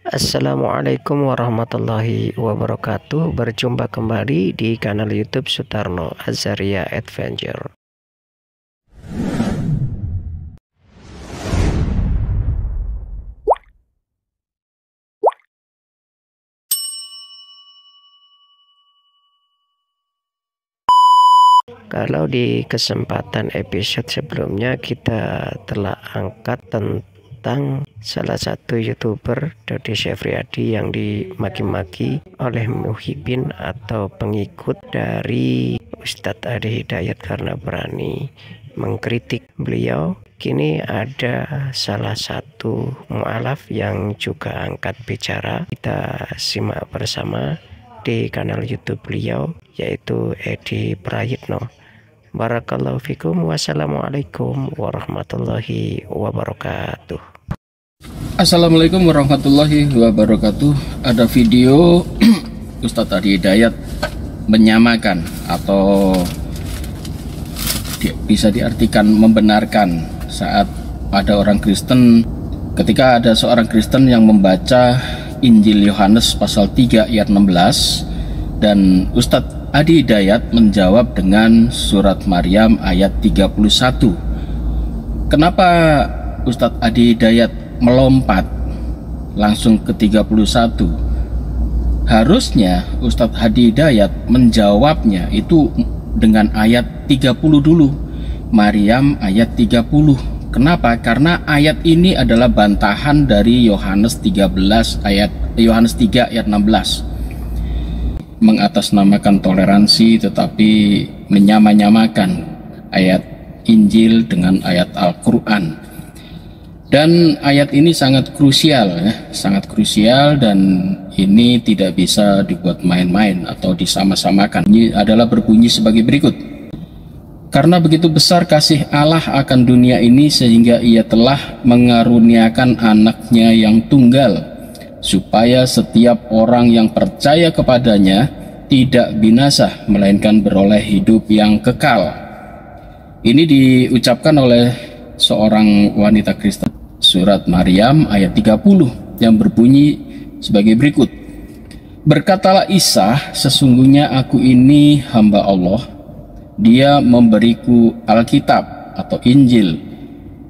Assalamualaikum warahmatullahi wabarakatuh. Berjumpa kembali di kanal YouTube Sutarno Azaria Adventure. Kalau di kesempatan episode sebelumnya kita telah angkat tentang salah satu YouTuber Dodi Syafriadi yang dimaki-maki oleh Muhyiddin atau pengikut dari Ustadz Adi Hidayat karena berani mengkritik beliau. Kini ada salah satu mu'alaf yang juga angkat bicara. Kita simak bersama di kanal YouTube beliau, yaitu Edi Prayitno. Barakallahu fikum. Wassalamualaikum warahmatullahi wabarakatuh. Assalamualaikum warahmatullahi wabarakatuh. Ada video Ustadz Adi Hidayat menyamakan atau bisa diartikan membenarkan saat ada orang Kristen, ketika ada seorang Kristen yang membaca Injil Yohanes pasal 3 ayat 16 dan Ustadz Adi Hidayat menjawab dengan surat Maryam ayat 31. Kenapa Ustadz Adi Hidayat melompat langsung ke 31? Harusnya Ustadz Adi Hidayat menjawabnya itu dengan ayat 30 dulu, Maryam ayat 30. Kenapa? Karena ayat ini adalah bantahan dari Yohanes 3 ayat 16. Mengatasnamakan toleransi tetapi menyamakan ayat Injil dengan ayat Al-Quran. Dan ayat ini sangat krusial sangat krusial, dan ini tidak bisa dibuat main-main atau disama-samakan. Ini adalah berbunyi sebagai berikut: karena begitu besar kasih Allah akan dunia ini sehingga ia telah mengaruniakan anaknya yang tunggal, supaya setiap orang yang percaya kepadanya tidak binasa melainkan beroleh hidup yang kekal. Ini diucapkan oleh seorang wanita Kristen. Surat Maryam ayat 30 yang berbunyi sebagai berikut: berkatalah Isa, sesungguhnya aku ini hamba Allah, Dia memberiku Alkitab atau Injil,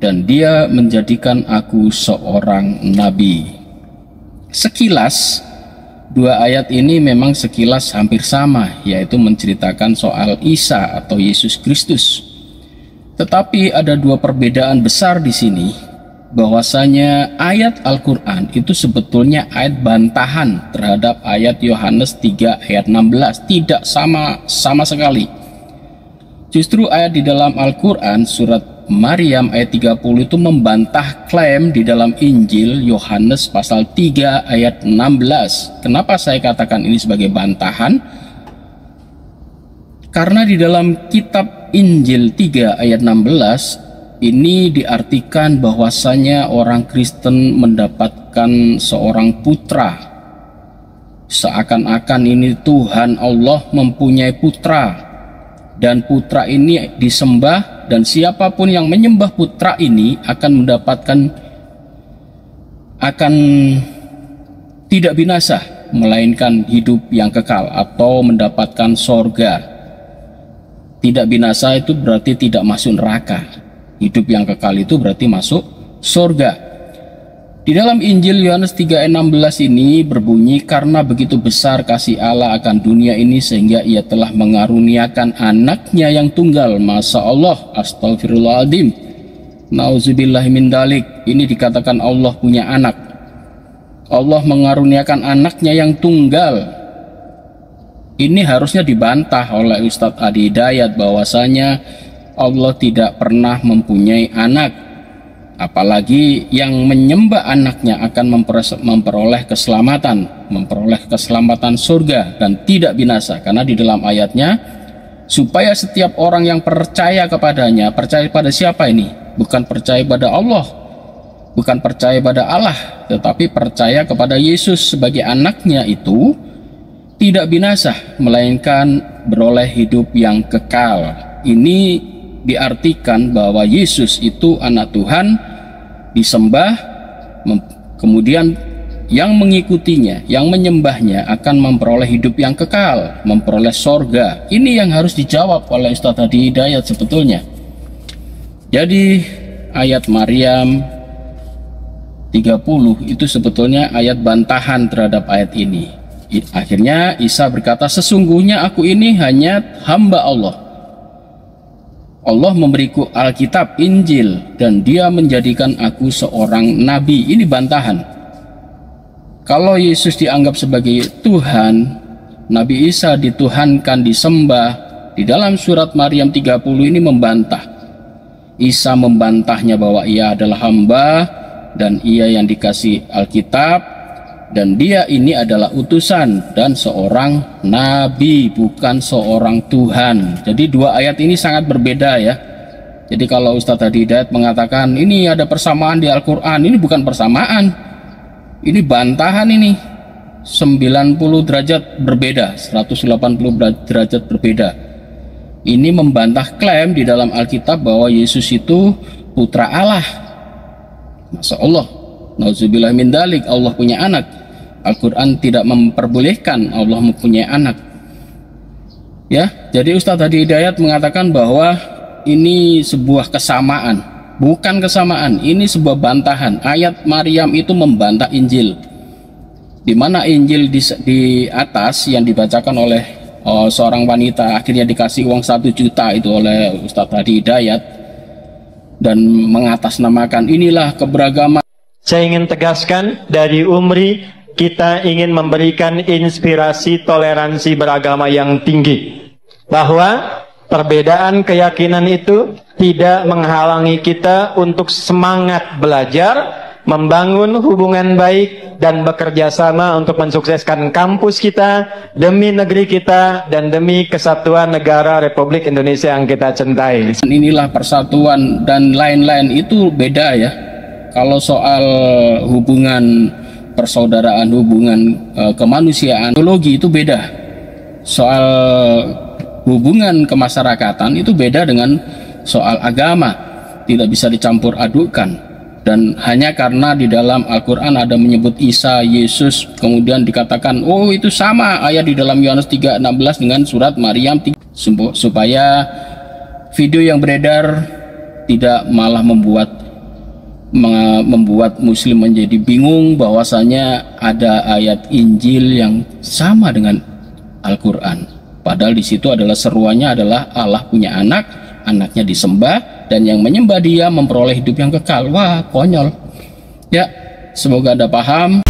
dan Dia menjadikan aku seorang nabi. Sekilas dua ayat ini memang sekilas hampir sama, yaitu menceritakan soal Isa atau Yesus Kristus. Tetapi ada dua perbedaan besar di sini, bahwasanya ayat Al-Quran itu sebetulnya ayat bantahan terhadap ayat Yohanes 3 ayat 16, tidak sama sekali. Justru ayat di dalam Al-Quran surat Maryam ayat 30 itu membantah klaim di dalam Injil Yohanes pasal 3 ayat 16. Kenapa saya katakan ini sebagai bantahan? Karena di dalam kitab Injil 3 ayat 16 ini diartikan bahwasanya orang Kristen mendapatkan seorang putra. Seakan-akan ini Tuhan Allah mempunyai putra, dan putra ini disembah, dan siapapun yang menyembah putra ini akan tidak binasa melainkan hidup yang kekal atau mendapatkan sorga. Tidak binasa itu berarti tidak masuk neraka. Hidup yang kekal itu berarti masuk sorga. Di dalam Injil Yohanes 3 ayat 16 ini berbunyi, karena begitu besar kasih Allah akan dunia ini sehingga ia telah mengaruniakan anaknya yang tunggal. Masya Allah, astagfirullahaladzim, nauzubillahi min dalik. Ini dikatakan Allah punya anak. Allah mengaruniakan anaknya yang tunggal. Ini harusnya dibantah oleh Ustadz Adi Hidayat bahwasanya Allah tidak pernah mempunyai anak, apalagi yang menyembah anaknya akan memperoleh keselamatan surga dan tidak binasa. Karena di dalam ayatnya, supaya setiap orang yang percaya kepadanya, percaya pada siapa ini? Bukan percaya pada Allah, bukan percaya pada Allah, tetapi percaya kepada Yesus sebagai anaknya itu tidak binasa melainkan beroleh hidup yang kekal. Ini diartikan bahwa Yesus itu anak Tuhan, disembah, kemudian yang mengikutinya, yang menyembahnya akan memperoleh hidup yang kekal, memperoleh sorga. Ini yang harus dijawab oleh Ustadz Hadi Hidayat sebetulnya. Jadi ayat Maryam 30 itu sebetulnya ayat bantahan terhadap ayat ini. Akhirnya Isa berkata, sesungguhnya aku ini hanya hamba Allah. Allah memberiku Alkitab, Injil, dan dia menjadikan aku seorang nabi. Ini bantahan. Kalau Yesus dianggap sebagai Tuhan, Nabi Isa dituhankan, disembah, di dalam surat Maryam 30 ini membantah. Isa membantahnya bahwa ia adalah hamba dan ia yang dikasih Alkitab, dan dia ini adalah utusan dan seorang nabi, bukan seorang Tuhan. Jadi dua ayat ini sangat berbeda ya. Jadi kalau Ustadz Hadi Hidayat mengatakan ini ada persamaan di Al-Quran, ini bukan persamaan. Ini bantahan ini. 90 derajat berbeda, 180 derajat berbeda. Ini membantah klaim di dalam Alkitab bahwa Yesus itu putra Allah. Masya Allah, nauzubillah min dalik, Allah punya anak. Al-Quran tidak memperbolehkan Allah mempunyai anak. Ya, jadi Ustadz Hadi Hidayat mengatakan bahwa ini sebuah kesamaan. Bukan kesamaan, ini sebuah bantahan. Ayat Maryam itu membantah Injil, di mana Injil di atas yang dibacakan oleh seorang wanita, akhirnya dikasih uang 1 juta itu oleh Ustadz Hadi Hidayat, dan mengatasnamakan inilah keberagaman. Saya ingin tegaskan, dari Umri kita ingin memberikan inspirasi toleransi beragama yang tinggi, bahwa perbedaan keyakinan itu tidak menghalangi kita untuk semangat belajar, membangun hubungan baik, dan bekerja sama untuk mensukseskan kampus kita, demi negeri kita, dan demi kesatuan negara Republik Indonesia yang kita cintai. Inilah persatuan, dan lain-lain itu beda ya. Kalau soal hubungan persaudaraan, hubungan kemanusiaan, teologi itu beda. Soal hubungan kemasyarakatan itu beda dengan soal agama, tidak bisa dicampur adukan. Dan hanya karena di dalam Al-Quran ada menyebut Isa, Yesus, kemudian dikatakan oh itu sama ayat di dalam Yohanes 3:16 dengan surat Maryam 3, supaya video yang beredar tidak malah membuat muslim menjadi bingung bahwasanya ada ayat Injil yang sama dengan Al-Quran. Padahal di situ adalah seruannya adalah Allah punya anak, anaknya disembah, dan yang menyembah dia memperoleh hidup yang kekal. Wah, konyol. Ya, semoga Anda paham.